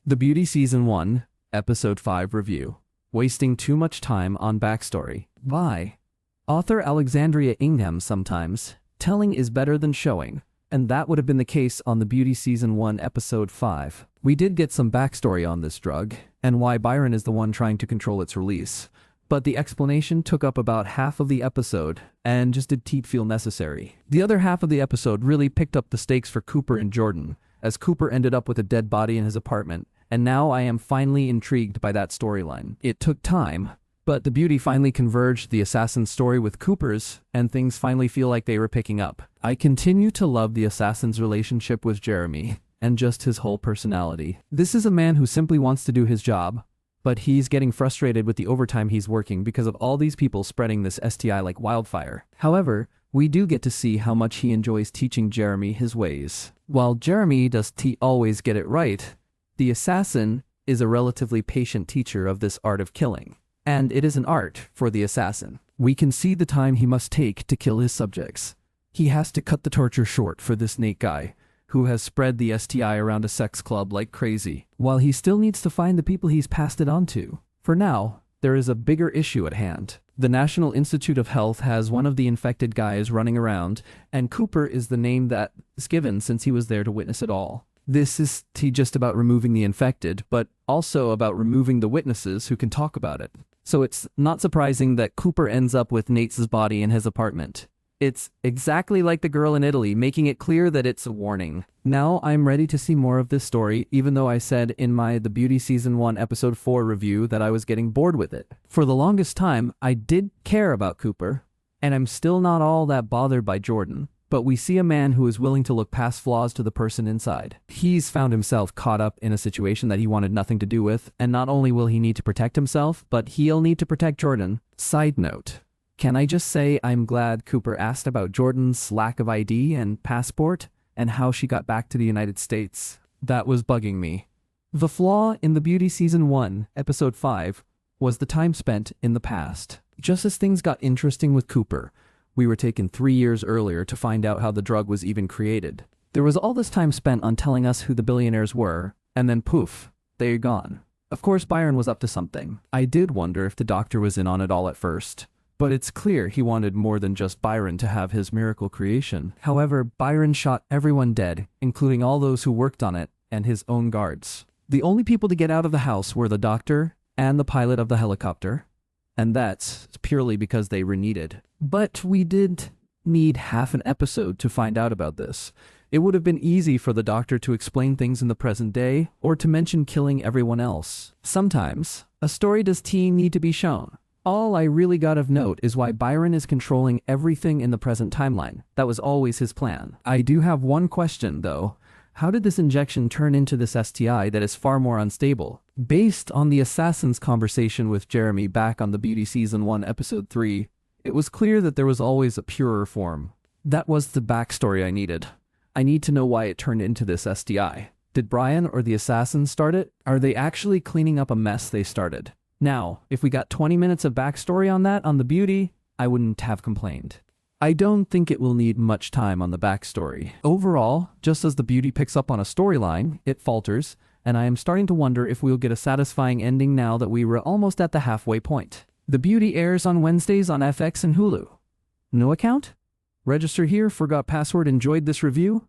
The Beauty Season 1, Episode 5 Review. Wasting too much time on backstory. By author Alexandria Ingham. Sometimes telling is better than showing, and that would have been the case on The Beauty Season 1, Episode 5. We did get some backstory on this drug, and why Byron is the one trying to control its release. But the explanation took up about half of the episode, and just didn't feel necessary. The other half of the episode really picked up the stakes for Cooper and Jordan, as Cooper ended up with a dead body in his apartment, and now I am finally intrigued by that storyline. It took time, but the Beauty finally converged the assassin's story with Cooper's, and things finally feel like they were picking up. I continue to love the assassin's relationship with Jeremy, and just his whole personality. This is a man who simply wants to do his job, but he's getting frustrated with the overtime he's working because of all these people spreading this STI like wildfire. However, we do get to see how much he enjoys teaching Jeremy his ways. While Jeremy doesn't always get it right, the assassin is a relatively patient teacher of this art of killing. And it is an art for the assassin. We can see the time he must take to kill his subjects. He has to cut the torture short for this Nate guy, who has spread the STI around a sex club like crazy, while he still needs to find the people he's passed it on to. For now, there is a bigger issue at hand. The National Institute of Health has one of the infected guys running around, and Cooper is the name that is given since he was there to witness it all. This is just about removing the infected, but also about removing the witnesses who can talk about it. So it's not surprising that Cooper ends up with Nate's body in his apartment. It's exactly like the girl in Italy, making it clear that it's a warning. Now I'm ready to see more of this story, even though I said in my The Beauty Season 1 Episode 4 review that I was getting bored with it. For the longest time, I did care about Cooper, and I'm still not all that bothered by Jordan. But we see a man who is willing to look past flaws to the person inside. He's found himself caught up in a situation that he wanted nothing to do with, and not only will he need to protect himself, but he'll need to protect Jordan. Side note. Can I just say I'm glad Cooper asked about Jordan's lack of ID and passport and how she got back to the United States? That was bugging me. The flaw in The Beauty Season 1, Episode 5, was the time spent in the past. Just as things got interesting with Cooper, we were taken 3 years earlier to find out how the drug was even created. There was all this time spent on telling us who the billionaires were, and then poof, they're gone. Of course Byron was up to something. I did wonder if the doctor was in on it all at first. But it's clear he wanted more than just Byron to have his miracle creation. However, Byron shot everyone dead, including all those who worked on it and his own guards. The only people to get out of the house were the doctor and the pilot of the helicopter, and that's purely because they were needed. But we did need half an episode to find out about this. It would have been easy for the doctor to explain things in the present day, or to mention killing everyone else. Sometimes, a story does need to be shown. All I really got of note is why Byron is controlling everything in the present timeline. That was always his plan. I do have one question, though. How did this injection turn into this STI that is far more unstable? Based on the assassin's conversation with Jeremy back on The Beauty Season 1, Episode 3, it was clear that there was always a purer form. That was the backstory I needed. I need to know why it turned into this STI. Did Brian or the assassin start it? Are they actually cleaning up a mess they started? Now, if we got 20 minutes of backstory on that on The Beauty, I wouldn't have complained. I don't think it will need much time on the backstory. Overall, just as The Beauty picks up on a storyline, it falters, and I am starting to wonder if we'll get a satisfying ending now that we were almost at the halfway point. The Beauty airs on Wednesdays on FX and Hulu. No account? Register here, forgot password, enjoyed this review?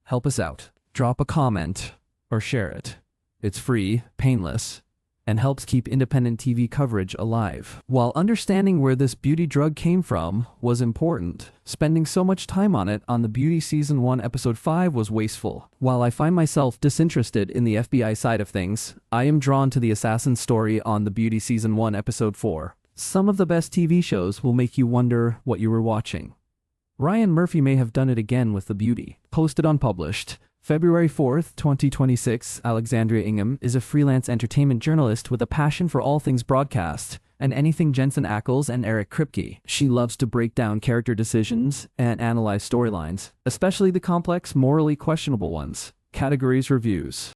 Help us out. Drop a comment or share it. It's free, painless, and helps keep independent TV coverage alive. While understanding where this beauty drug came from was important, spending so much time on it on The Beauty Season 1 Episode 5 was wasteful. While I find myself disinterested in the FBI side of things, I am drawn to the assassin story on The Beauty Season 1 Episode 4. Some of the best TV shows will make you wonder what you were watching. Ryan Murphy may have done it again with The Beauty. Posted unpublished. February 4th, 2026, Alexandria Ingham is a freelance entertainment journalist with a passion for all things broadcast and anything Jensen Ackles and Eric Kripke. She loves to break down character decisions and analyze storylines, especially the complex, morally questionable ones. Categories: reviews.